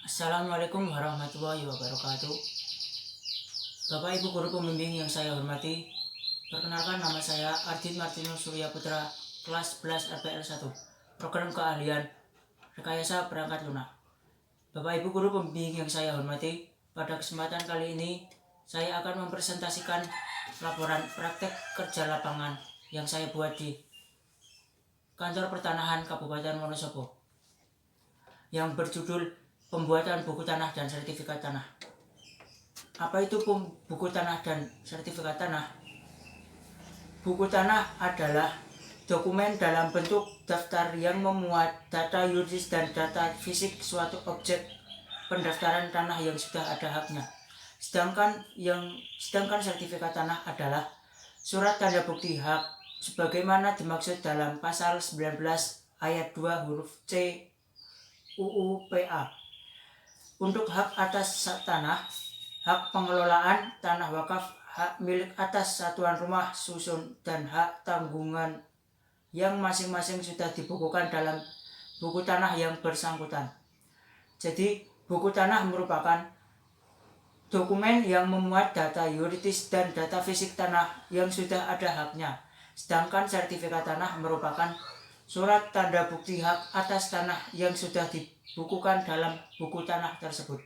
Assalamualaikum warahmatullahi wabarakatuh. Bapak Ibu Guru Pembimbing yang saya hormati, perkenalkan nama saya Ardin Martinus Surya Putra, kelas 11 RPL 1, program keahlian rekayasa perangkat lunak. Bapak Ibu Guru Pembimbing yang saya hormati, pada kesempatan kali ini saya akan mempresentasikan laporan praktek kerja lapangan yang saya buat di Kantor Pertanahan Kabupaten Wonosobo yang berjudul Pembuatan Buku Tanah dan Sertifikat Tanah. Apa itu buku tanah dan sertifikat tanah? Buku tanah adalah dokumen dalam bentuk daftar yang memuat data yuridis dan data fisik suatu objek pendaftaran tanah yang sudah ada haknya. Sedangkan sertifikat tanah adalah surat tanda bukti hak sebagaimana dimaksud dalam pasal 19 ayat 2 huruf C UU PA. Untuk hak atas tanah, hak pengelolaan tanah wakaf, hak milik atas satuan rumah susun, dan hak tanggungan yang masing-masing sudah dibukukan dalam buku tanah yang bersangkutan. Jadi, buku tanah merupakan dokumen yang memuat data yuridis dan data fisik tanah yang sudah ada haknya. Sedangkan sertifikat tanah merupakan surat tanda bukti hak atas tanah yang sudah dibukukan dalam buku tanah tersebut.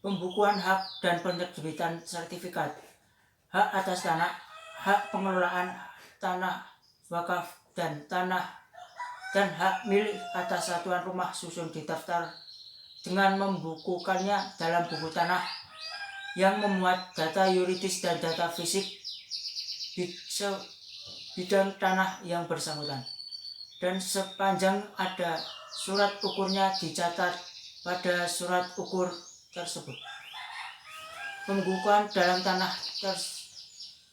Pembukuan hak dan penerbitan sertifikat. Hak atas tanah, hak pengelolaan tanah wakaf dan hak milik atas satuan rumah susun didaftar dengan membukukannya dalam buku tanah yang memuat data yuridis dan data fisik bidang tanah yang bersangkutan, dan sepanjang ada surat ukurnya dicatat pada surat ukur tersebut. Pembukuan dalam tanah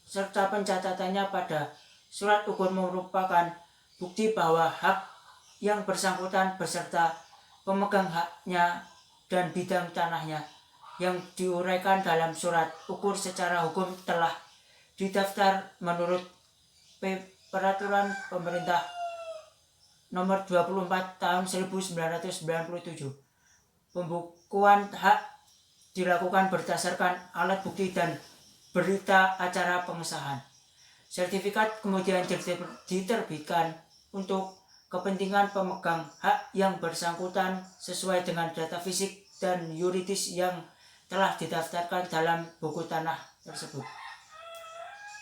serta pencatatannya pada surat ukur merupakan bukti bahwa hak yang bersangkutan beserta pemegang haknya dan bidang tanahnya yang diuraikan dalam surat ukur secara hukum telah didaftar menurut Peraturan Pemerintah Nomor 24 Tahun 1997. Pembukuan hak dilakukan berdasarkan alat bukti dan berita acara pengesahan. Sertifikat kemudian diterbitkan untuk kepentingan pemegang hak yang bersangkutan sesuai dengan data fisik dan yuridis yang telah didaftarkan dalam buku tanah tersebut.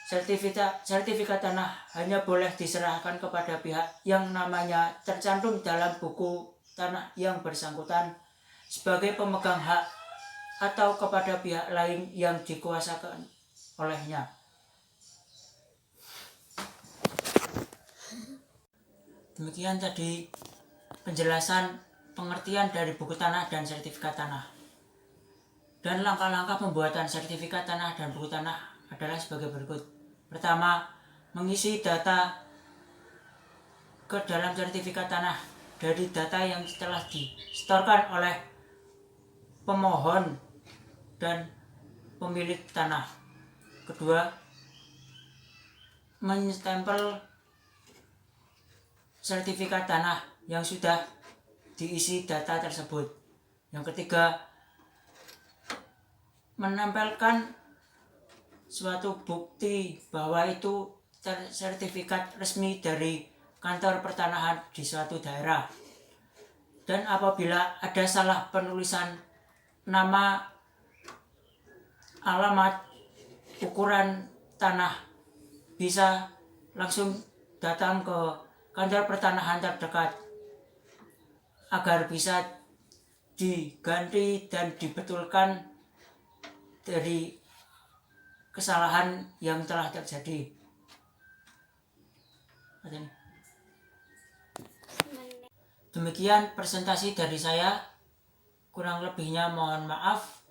Sertifikat tanah hanya boleh diserahkan kepada pihak yang namanya tercantum dalam buku tanah yang bersangkutan sebagai pemegang hak atau kepada pihak lain yang dikuasakan olehnya. Demikian tadi penjelasan pengertian dari buku tanah dan sertifikat tanah. Dan langkah-langkah pembuatan sertifikat tanah dan buku tanah adalah sebagai berikut. Pertama, mengisi data ke dalam sertifikat tanah dari data yang telah disetorkan oleh pemohon dan pemilik tanah. Kedua, menstempel sertifikat tanah yang sudah diisi data tersebut. Yang ketiga, menempelkan suatu bukti bahwa itu sertifikat resmi dari kantor pertanahan di suatu daerah. Dan apabila ada salah penulisan nama, alamat, ukuran tanah, bisa langsung datang ke kantor pertanahan terdekat agar bisa diganti dan dibetulkan dari kesalahan yang telah terjadi. Demikian presentasi dari saya. Kurang lebihnya mohon maaf,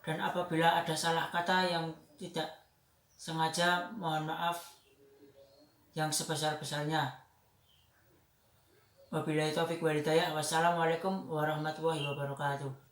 dan apabila ada salah kata yang tidak sengaja, mohon maaf yang sebesar-besarnya. Wabillahi taufiq wal hidayah. Wassalamualaikum warahmatullahi wabarakatuh.